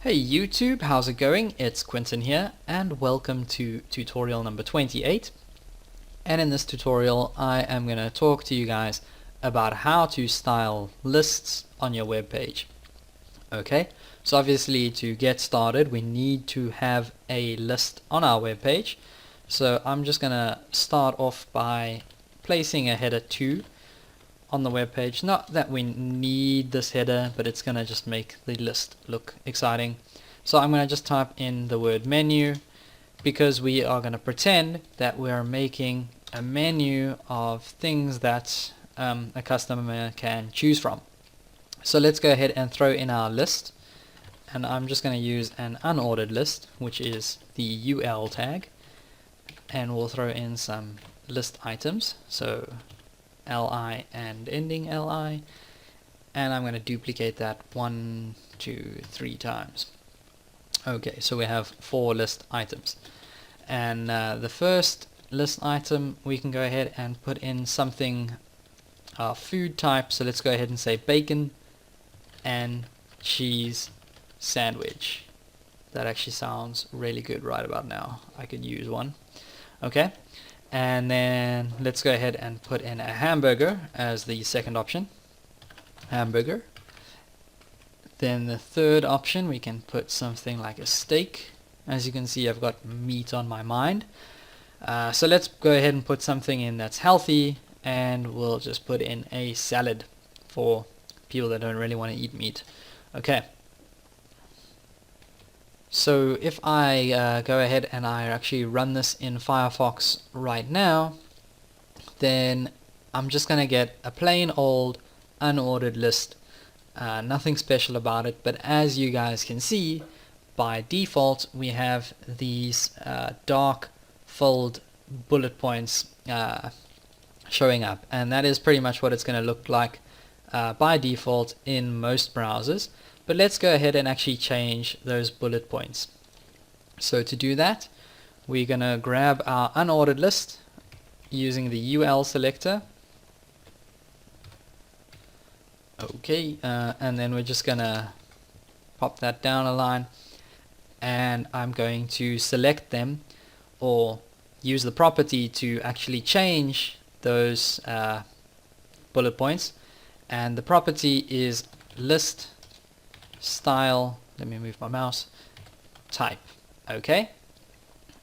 Hey YouTube, how's it going? It's Quentin here and welcome to tutorial number 28. And in this tutorial I am going to talk to you guys about how to style lists on your web page. Okay, so obviously to get started we need to have a list on our web page. So I'm just going to start off by placing a header 2 on the web page. Not that we need this header, but it's going to just make the list look exciting. So I'm going to just type in the word menu because we are going to pretend that we're making a menu of things that a customer can choose from. So let's go ahead and throw in our list, and I'm just going to use an unordered list, which is the UL tag, and we'll throw in some list items. So li and ending li, and I'm going to duplicate that 1, 2, 3 times. Okay, so we have 4 list items, and the first list item we can go ahead and put in something food type. So let's go ahead and say bacon and cheese sandwich. That actually sounds really good right about now. I could use one. Okay, and then let's go ahead and put in a hamburger as the second option. Hamburger. Then the third option, we can put something like a steak. As you can see, I've got meat on my mind. So let's go ahead and put something in that's healthy, and we'll just put in a salad for people that don't really want to eat meat. Okay. So if I go ahead and I actually run this in Firefox right now, then I'm just going to get a plain old unordered list. Nothing special about it, but as you guys can see, by default we have these dark filled bullet points showing up, and that is pretty much what it's going to look like by default in most browsers. But let's go ahead and actually change those bullet points. So to do that, we're going to grab our unordered list using the UL selector. Okay, and then we're just going to pop that down a line, and I'm going to select them, or use the property to actually change those bullet points. And the property is list style, let me move my mouse, type. Okay,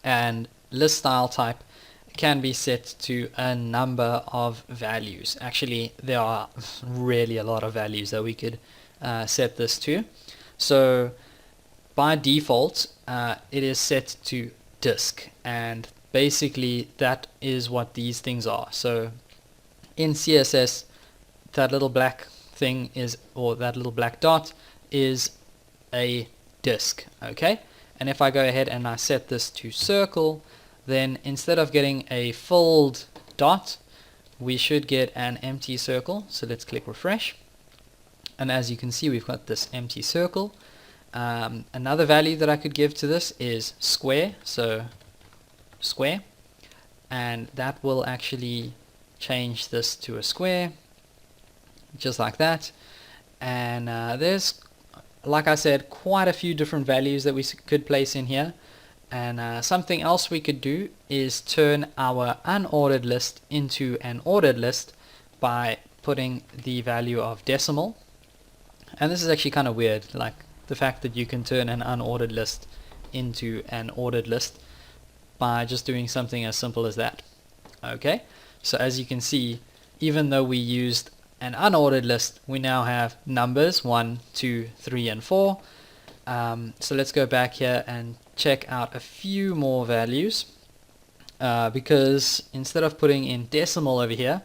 and list style type can be set to a number of values. Actually, there are really a lot of values that we could set this to. So by default it is set to disk, and basically that is what these things are. So in CSS, that little black thing is, or that little black dot is a disk. Okay, and if I go ahead and I set this to circle, then instead of getting a filled dot, we should get an empty circle. So let's click refresh, and as you can see, we've got this empty circle. Another value that I could give to this is square, so square, and that will actually change this to a square, just like that. And there's, like I said, quite a few different values that we could place in here. And something else we could do is turn our unordered list into an ordered list by putting the value of decimal. And this is actually kind of weird, like the fact that you can turn an unordered list into an ordered list by just doing something as simple as that. Okay, so as you can see, even though we used an unordered list, we now have numbers 1, 2, 3, and 4. So let's go back here and check out a few more values, because instead of putting in decimal over here,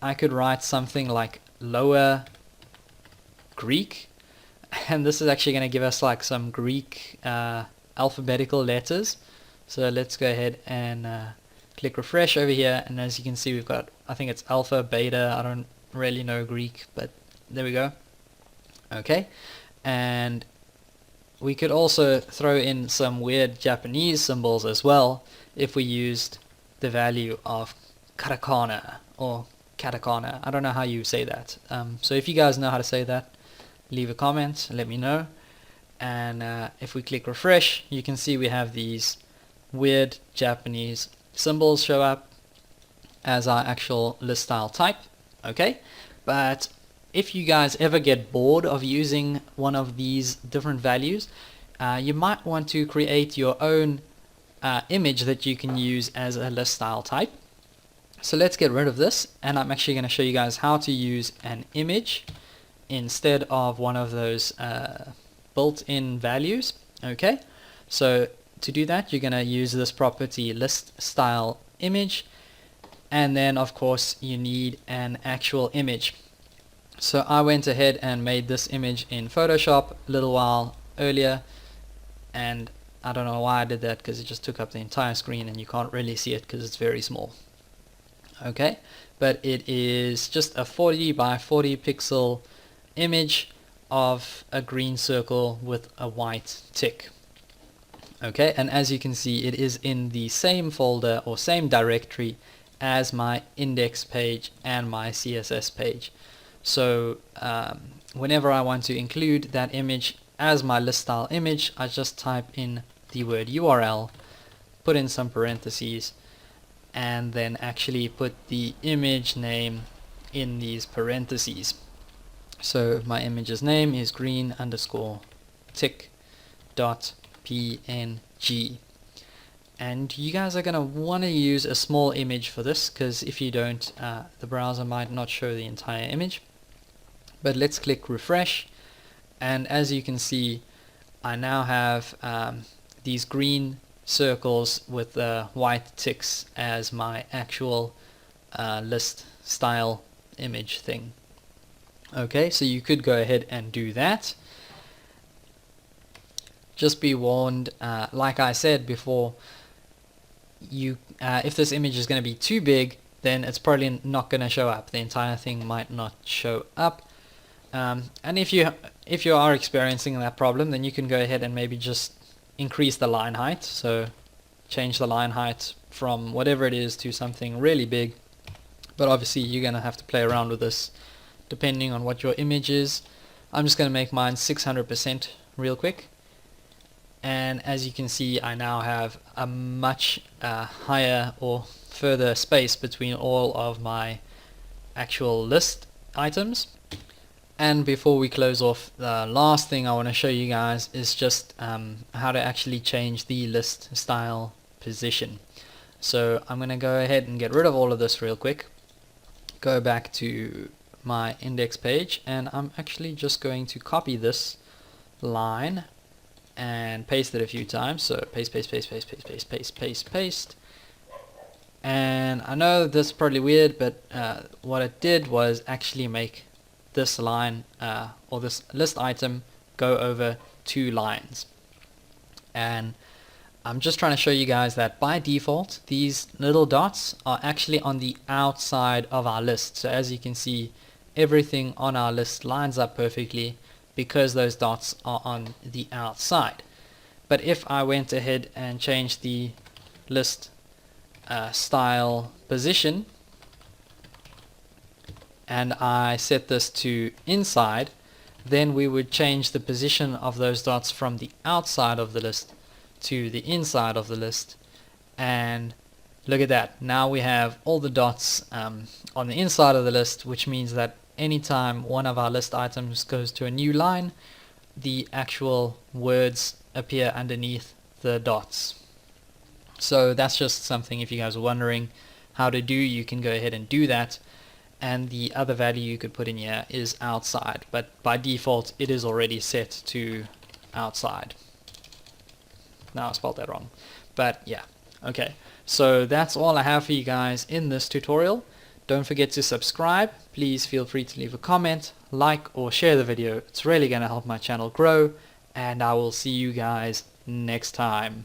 I could write something like lower Greek, and this is actually going to give us like some Greek alphabetical letters. So let's go ahead and click refresh over here, and as you can see, we've got, I think it's alpha, beta, I don't really know Greek, but there we go. Okay, and we could also throw in some weird Japanese symbols as well if we used the value of katakana or katakana. I don't know how you say that. So if you guys know how to say that, leave a comment, let me know. and if we click refresh, you can see we have these weird Japanese symbols show up as our actual list style type. Okay, but if you guys ever get bored of using one of these different values, you might want to create your own image that you can use as a list style type. So let's get rid of this, and I'm actually going to show you guys how to use an image instead of one of those built-in values. Okay, so to do that, you're going to use this property list style image, and then of course you need an actual image. So I went ahead and made this image in Photoshop a little while earlier, and I don't know why I did that, because it just took up the entire screen and you can't really see it because it's very small. Okay, but it is just a 40 by 40 pixel image of a green circle with a white tick. Okay, and as you can see, it is in the same folder or same directory as my index page and my CSS page. So whenever I want to include that image as my list style image, I just type in the word URL, put in some parentheses, and then actually put the image name in these parentheses. So my image's name is green underscore tick dot png, and you guys are going to want to use a small image for this, because if you don't, the browser might not show the entire image. But let's click refresh, and as you can see, I now have these green circles with white ticks as my actual list style image thing. Okay, so you could go ahead and do that. Just be warned, like I said before, if this image is going to be too big, then it's probably not going to show up. The entire thing might not show up. And if you are experiencing that problem, then you can go ahead and maybe just increase the line height. So change the line height from whatever it is to something really big. But obviously you're going to have to play around with this depending on what your image is. I'm just going to make mine 600% real quick. And as you can see, I now have a much higher or further space between all of my actual list items. And before we close off, the last thing I want to show you guys is just how to actually change the list style position. So I'm going to go ahead and get rid of all of this real quick. Go back to my index page, and I'm actually just going to copy this line and paste it a few times. So paste, paste, paste, paste, paste, paste, paste, paste, paste. And I know this is probably weird, but what it did was actually make this line or this list item go over 2 lines. And I'm just trying to show you guys that by default these little dots are actually on the outside of our list. So as you can see, everything on our list lines up perfectly because those dots are on the outside. But if I went ahead and changed the list style position, and I set this to inside, then we would change the position of those dots from the outside of the list to the inside of the list. And look at that, now we have all the dots on the inside of the list, which means that anytime one of our list items goes to a new line, the actual words appear underneath the dots. So that's just something, if you guys are wondering how to do, you can go ahead and do that. And the other value you could put in here is outside, but by default it is already set to outside. Now I spelled that wrong, but yeah. Okay, so that's all I have for you guys in this tutorial. Don't forget to subscribe. Please feel free to leave a comment, like or share the video. It's really going to help my channel grow, and I will see you guys next time.